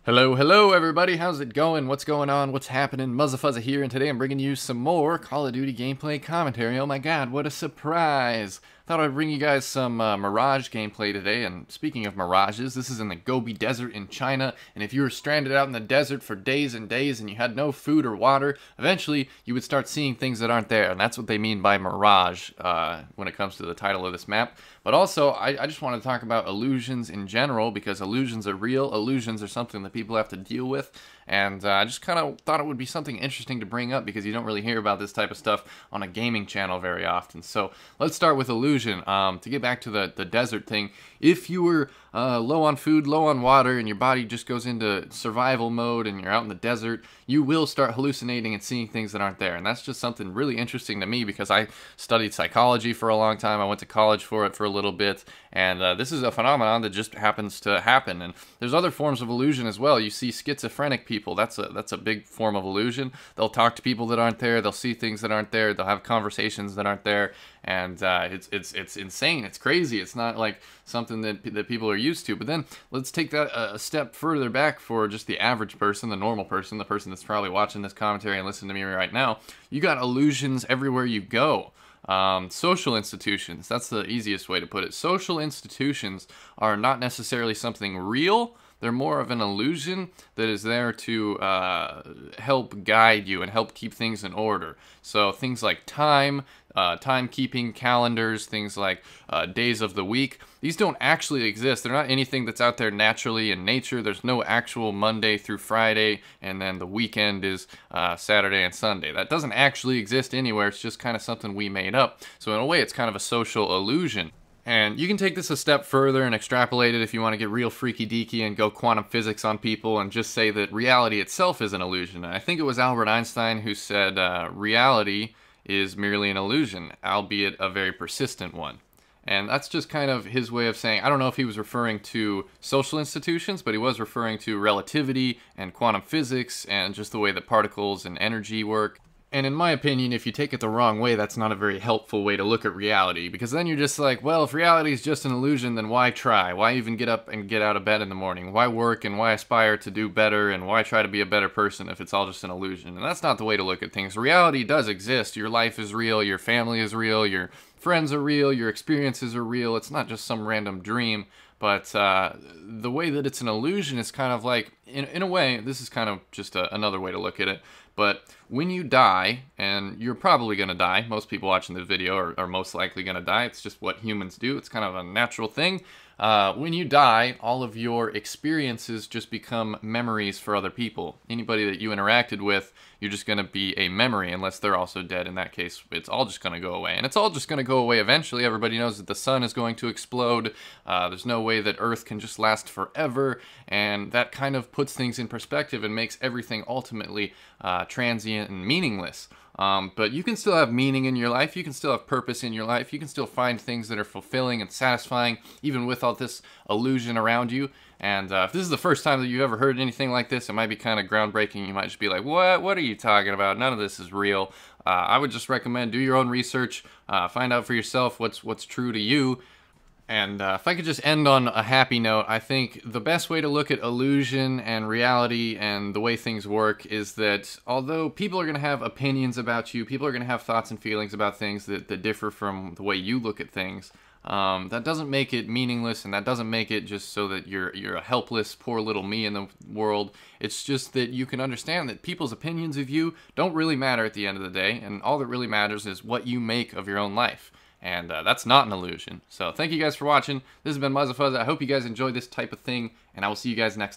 Hello everybody, how's it going? What's going on? What's happening? Muzzafuzza here, and today I'm bringing you some more Call of Duty gameplay commentary. Oh my god, what a surprise! Thought I'd bring you guys some Mirage gameplay today, and speaking of Mirages, this is in the Gobi Desert in China, and if you were stranded out in the desert for days and days and you had no food or water, eventually you would start seeing things that aren't there, and that's what they mean by Mirage when it comes to the title of this map. But also, I just want to talk about illusions in general, because illusions are real, illusions are something that people have to deal with, and I just kind of thought it would be something interesting to bring up, because you don't really hear about this type of stuff on a gaming channel very often. So let's start with illusion. To get back to the desert thing, if you were low on food, low on water, and your body just goes into survival mode and you're out in the desert, you will start hallucinating and seeing things that aren't there. And that's just something really interesting to me, because I studied psychology for a long time. I went to college for it for a little bit, and this is a phenomenon that just happens to happen. And there's other forms of illusion as well. You see schizophrenic people. That's a big form of illusion. They'll talk to people that aren't there. They'll see things that aren't there. They'll have conversations that aren't there. And it's insane. It's crazy. It's not like something that people are used to. But then let's take that a step further back for just the average person, the normal person, the person that's probably watching this commentary and listening to me right now. You got illusions everywhere you go. Social institutions, that's the easiest way to put it. Social institutions are not necessarily something real. They're more of an illusion that is there to help guide you and help keep things in order. So things like time, timekeeping calendars, things like days of the week, these don't actually exist. They're not anything that's out there naturally in nature. There's no actual Monday through Friday, and then the weekend is Saturday and Sunday. That doesn't actually exist anywhere. It's just kind of something we made up. So in a way, it's kind of a social illusion. And you can take this a step further and extrapolate it if you want to get real freaky deaky and go quantum physics on people and just say that reality itself is an illusion. And I think it was Albert Einstein who said reality is merely an illusion, albeit a very persistent one. And that's just kind of his way of saying, I don't know if he was referring to social institutions, but he was referring to relativity and quantum physics and just the way that particles and energy work. And in my opinion, if you take it the wrong way, that's not a very helpful way to look at reality, because then you're just like, well, if reality is just an illusion, then why try? Why even get up and get out of bed in the morning? Why work and why aspire to do better and why try to be a better person if it's all just an illusion? And that's not the way to look at things. Reality does exist. Your life is real, your family is real, your friends are real, your experiences are real. It's not just some random dream. But the way that it's an illusion is kind of like, in a way, this is kind of just another way to look at it. But when you die, and you're probably going to die, most people watching this video are most likely going to die. It's just what humans do. It's kind of a natural thing. When you die, all of your experiences just become memories for other people. Anybody that you interacted with, you're just going to be a memory unless they're also dead. In that case, it's all just going to go away. And it's all just going to go away eventually. Everybody knows that the sun is going to explode. There's no way that Earth can just last forever. And that kind of puts things in perspective and makes everything ultimately transient and meaningless. But you can still have meaning in your life. You can still have purpose in your life. You can still find things that are fulfilling and satisfying, even with all this illusion around you. And if this is the first time that you've ever heard anything like this, it might be kind of groundbreaking. You might just be like, what are you talking about? None of this is real. I would just recommend do your own research, find out for yourself what's true to you. And if I could just end on a happy note, I think the best way to look at illusion and reality and the way things work is that although people are going to have opinions about you, people are going to have thoughts and feelings about things that differ from the way you look at things, that doesn't make it meaningless, and that doesn't make it just so that you're a helpless, poor little me in the world. It's just that you can understand that people's opinions of you don't really matter at the end of the day, and all that really matters is what you make of your own life. And that's not an illusion. So thank you guys for watching. This has been Muzzafuzza. I hope you guys enjoyed this type of thing, and I will see you guys next time.